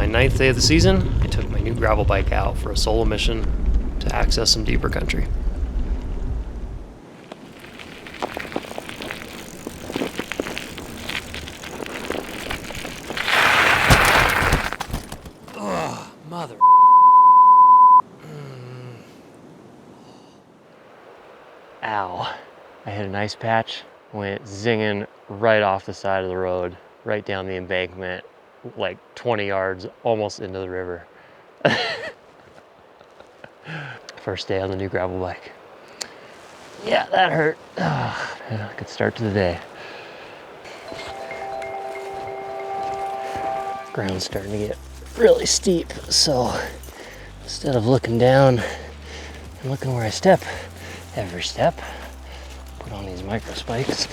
9th day of the season, I took my new gravel bike out for a solo mission to access some deeper country. Ugh, mother. Ow. I hit an ice patch, went zinging right off the side of the road, right down the embankment, like 20 yards, almost into the river. First day on the new gravel bike. Yeah, that hurt. Oh, man, good start to the day. Ground's starting to get really steep, so instead of looking down and looking where I step, every step, put on these micro spikes,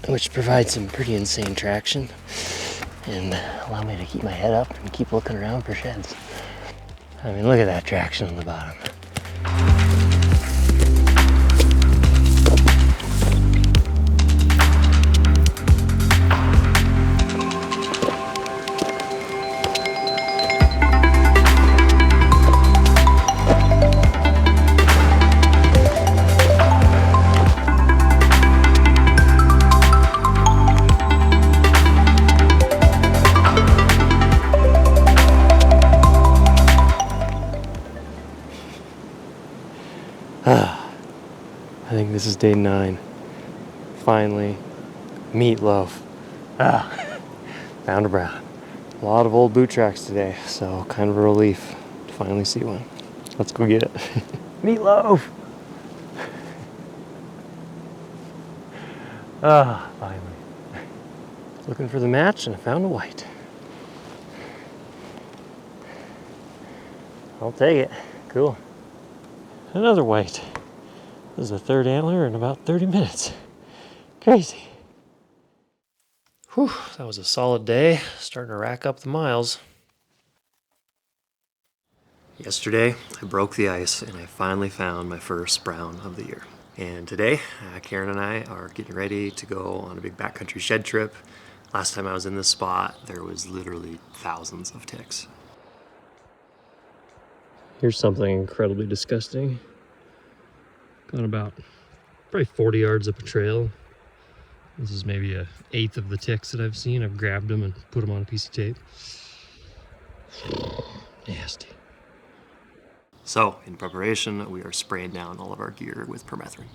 which provide some pretty insane traction and allow me to keep my head up and keep looking around for sheds. I mean, look at that traction on the bottom. I think this is day 9. Finally, meatloaf. Found a brown. A lot of old boot tracks today, so kind of a relief to finally see one. Let's go get it. Meatloaf! Finally. Looking for the match and I found a white. I'll take it. Cool. Another white. This is the third antler in about 30 minutes. Crazy. Whew, that was a solid day. Starting to rack up the miles. Yesterday, I broke the ice and I finally found my first brown of the year. And today, Karen and I are getting ready to go on a big backcountry shed trip. Last time I was in this spot, there was literally thousands of ticks. Here's something incredibly disgusting. Gone about probably 40 yards up a trail. This is maybe 1/8 of the ticks that I've seen. I've grabbed them and put them on a piece of tape. Nasty. So, in preparation, we are spraying down all of our gear with permethrin.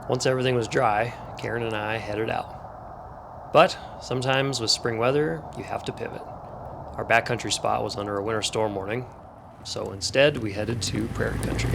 Once everything was dry, Karen and I headed out. But sometimes with spring weather, you have to pivot. Our backcountry spot was under a winter storm warning, so instead we headed to prairie country.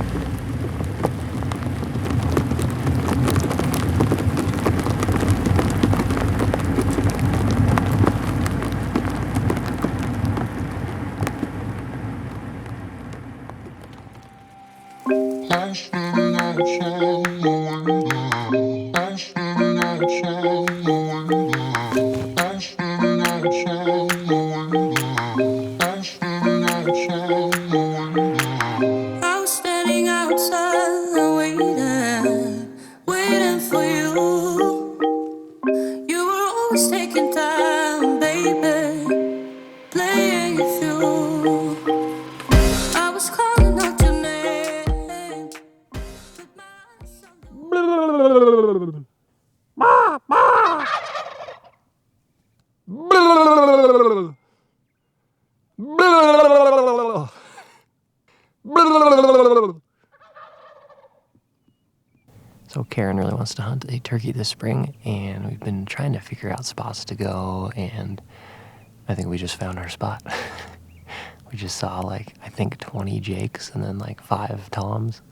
So Karen really wants to hunt a turkey this spring, and we've been trying to figure out spots to go, and I think we just found our spot. We just saw I think 20 jakes and then 5 toms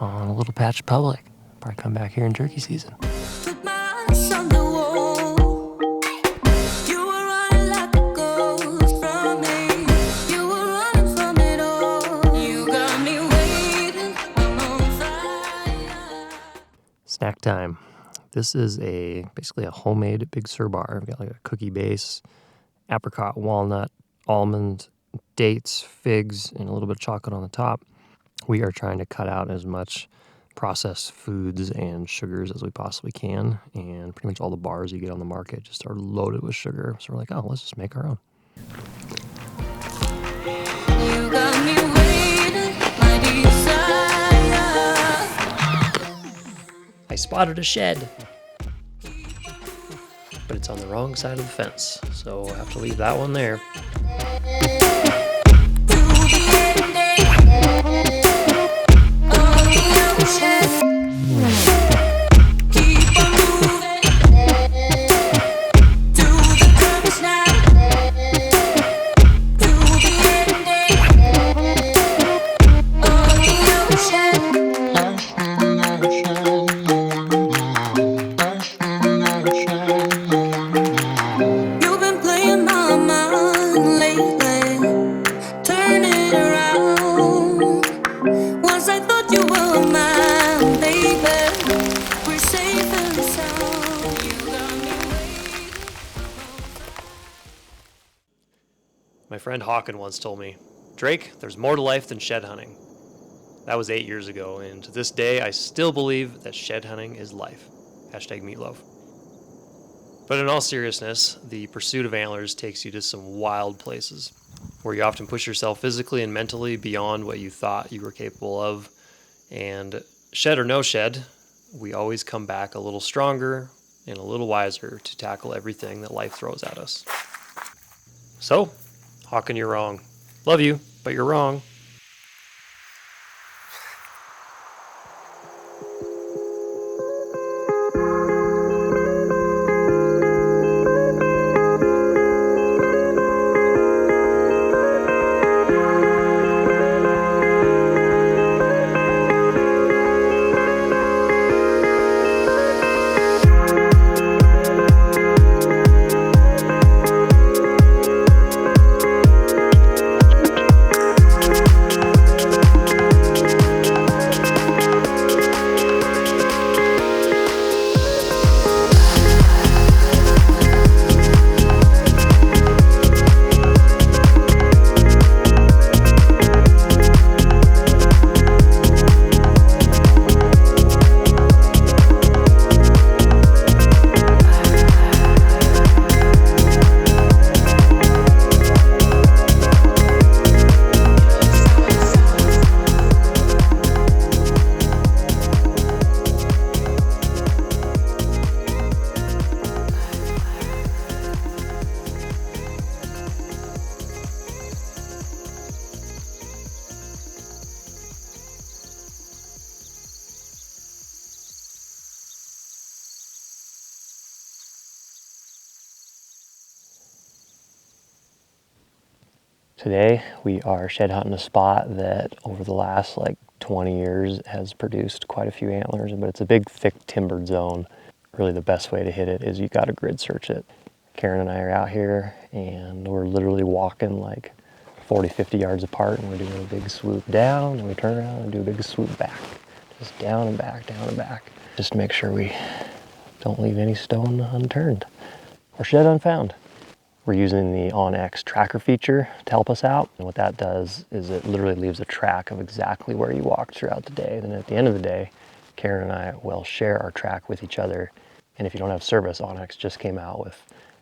on a little patch of public. Probably come back here in turkey season. Snack time. This is basically a homemade Big Sur Bar. We've got a cookie base, apricot, walnut, almond, dates, figs, and a little bit of chocolate on the top. We are trying to cut out as much processed foods and sugars as we possibly can, and pretty much all the bars you get on the market just are loaded with sugar. So we're like, oh, let's just make our own. You got me waiting, my desire. I spotted a shed, but it's on the wrong side of the fence, so I have to leave that one there. My friend Hawken once told me, Drake, there's more to life than shed hunting. That was 8 years ago, and to this day, I still believe that shed hunting is life. #meatloaf. But in all seriousness, the pursuit of antlers takes you to some wild places, where you often push yourself physically and mentally beyond what you thought you were capable of. And shed or no shed, we always come back a little stronger and a little wiser to tackle everything that life throws at us. So, Hawken, you're wrong. Love you, but you're wrong. Today we are shed hunting a spot that over the last 20 years has produced quite a few antlers, but it's a big thick timbered zone. Really the best way to hit it is you got to grid search it. Karen and I are out here and we're literally walking 40-50 yards apart, and we're doing a big swoop down and we turn around and do a big swoop back. Just down and back, down and back. Just to make sure we don't leave any stone unturned or shed unfound. We're using the OnX tracker feature to help us out. And what that does is it literally leaves a track of exactly where you walked throughout the day. Then at the end of the day, Karen and I will share our track with each other. And if you don't have service, OnX just came out with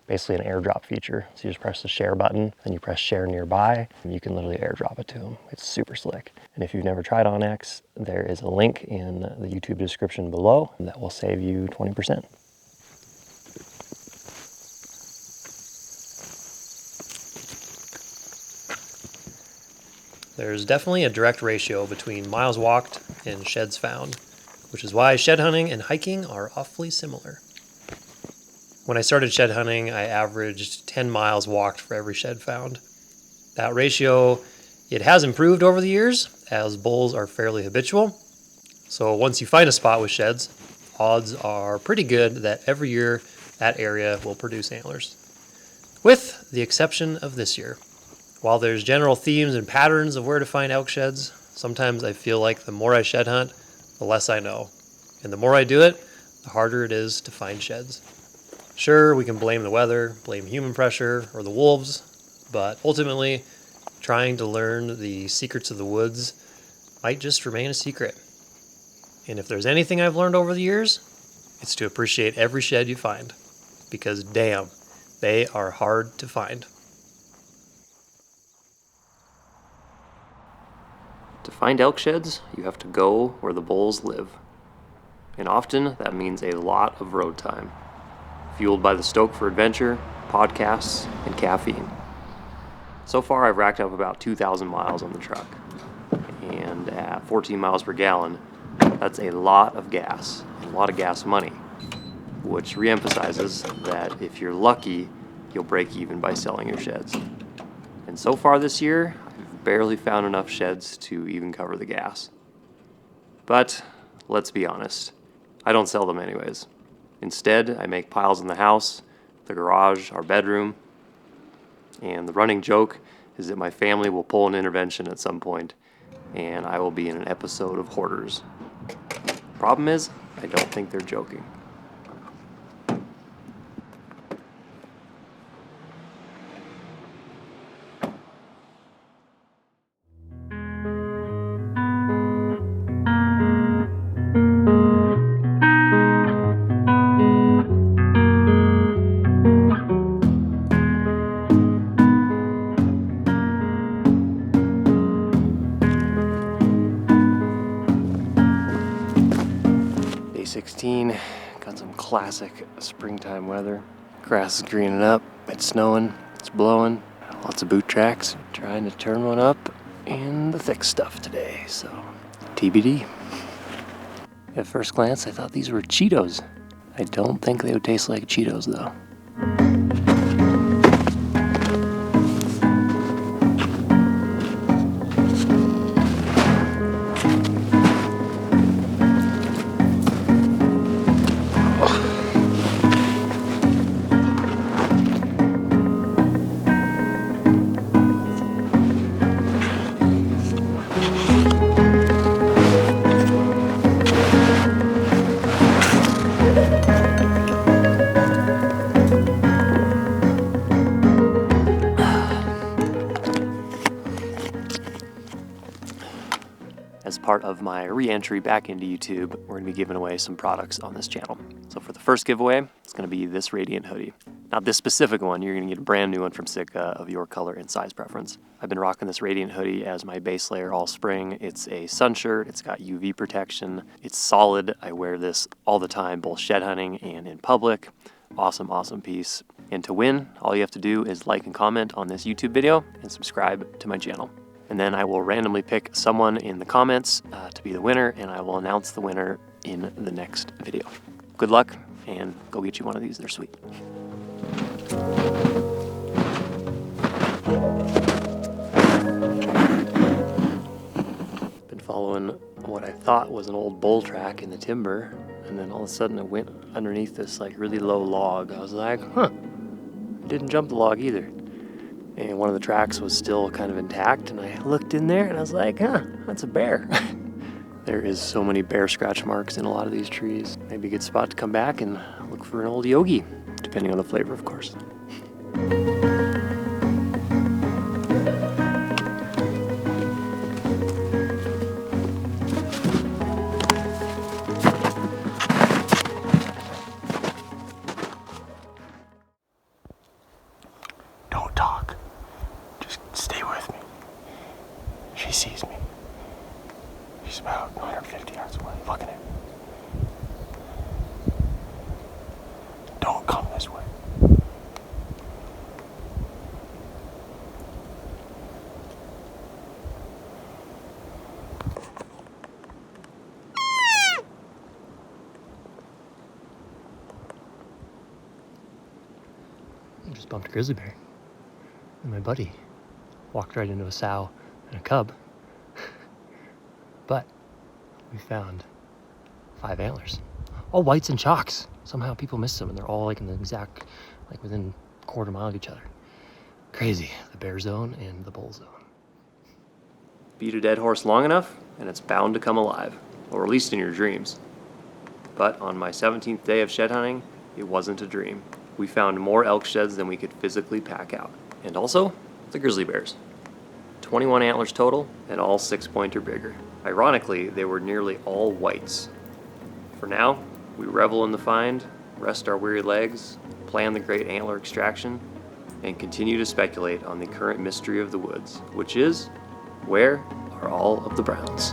basically an airdrop feature. So you just press the share button, then you press share nearby, and you can literally airdrop it to them. It's super slick. And if you've never tried OnX, there is a link in the YouTube description below that will save you 20%. There's definitely a direct ratio between miles walked and sheds found, which is why shed hunting and hiking are awfully similar. When I started shed hunting, I averaged 10 miles walked for every shed found. That ratio, it has improved over the years, as bulls are fairly habitual. So once you find a spot with sheds, odds are pretty good that every year that area will produce antlers. With the exception of this year. While there's general themes and patterns of where to find elk sheds, sometimes I feel like the more I shed hunt, the less I know. And the more I do it, the harder it is to find sheds. Sure, we can blame the weather, blame human pressure, or the wolves, but ultimately, trying to learn the secrets of the woods might just remain a secret. And if there's anything I've learned over the years, it's to appreciate every shed you find, because damn, they are hard to find. To find elk sheds, you have to go where the bulls live. And often that means a lot of road time, fueled by the stoke for adventure, podcasts, and caffeine. So far I've racked up about 2,000 miles on the truck. And at 14 miles per gallon, that's a lot of gas, and a lot of gas money, which reemphasizes that if you're lucky, you'll break even by selling your sheds. And so far this year, I've barely found enough sheds to even cover the gas. But let's be honest, I don't sell them anyways. Instead, I make piles in the house, the garage, our bedroom, and the running joke is that my family will pull an intervention at some point, and I will be in an episode of Hoarders. Problem is, I don't think they're joking. Day 16, got some classic springtime weather. Grass is greening up, it's snowing, it's blowing, lots of boot tracks. Trying to turn one up in the thick stuff today, so TBD. At first glance, I thought these were Cheetos. I don't think they would taste like Cheetos though. As part of my re-entry back into YouTube, we're going to be giving away some products on this channel. So for the first giveaway, it's going to be this Radiant hoodie. Not this specific one, you're going to get a brand new one from Sitka of your color and size preference. I've been rocking this Radiant hoodie as my base layer all spring. It's a sun shirt, it's got UV protection, it's solid. I wear this all the time, both shed hunting and in public. Awesome, awesome piece. And to win, all you have to do is like and comment on this YouTube video and subscribe to my channel. And then I will randomly pick someone in the comments to be the winner, and I will announce the winner in the next video. Good luck, and go get you one of these. They're sweet. Been following what I thought was an old bull track in the timber, and then all of a sudden it went underneath this like really low log. I was like, huh, it didn't jump the log either. And one of the tracks was still kind of intact, and I looked in there and I was like, huh, that's a bear. There is so many bear scratch marks in a lot of these trees. Maybe a good spot to come back and look for an old yogi, depending on the flavor, of course. Don't talk. Just stay with me. She sees me. She's about 150 yards away. Look at it. Don't come this way. I just bumped a grizzly bear. And my buddy walked right into a sow and a cub. But we found 5 antlers. All whites and chocks. Somehow people missed them, and they're all like in the exact, like within a quarter mile of each other. Crazy. The bear zone and the bull zone. Beat a dead horse long enough, and it's bound to come alive, or at least in your dreams. But on my 17th day of shed hunting, it wasn't a dream. We found more elk sheds than we could physically pack out. And also, the grizzly bears. 21 antlers total, and all 6-point or bigger. Ironically, they were nearly all whites. For now, we revel in the find, rest our weary legs, plan the great antler extraction, and continue to speculate on the current mystery of the woods, which is, where are all of the browns?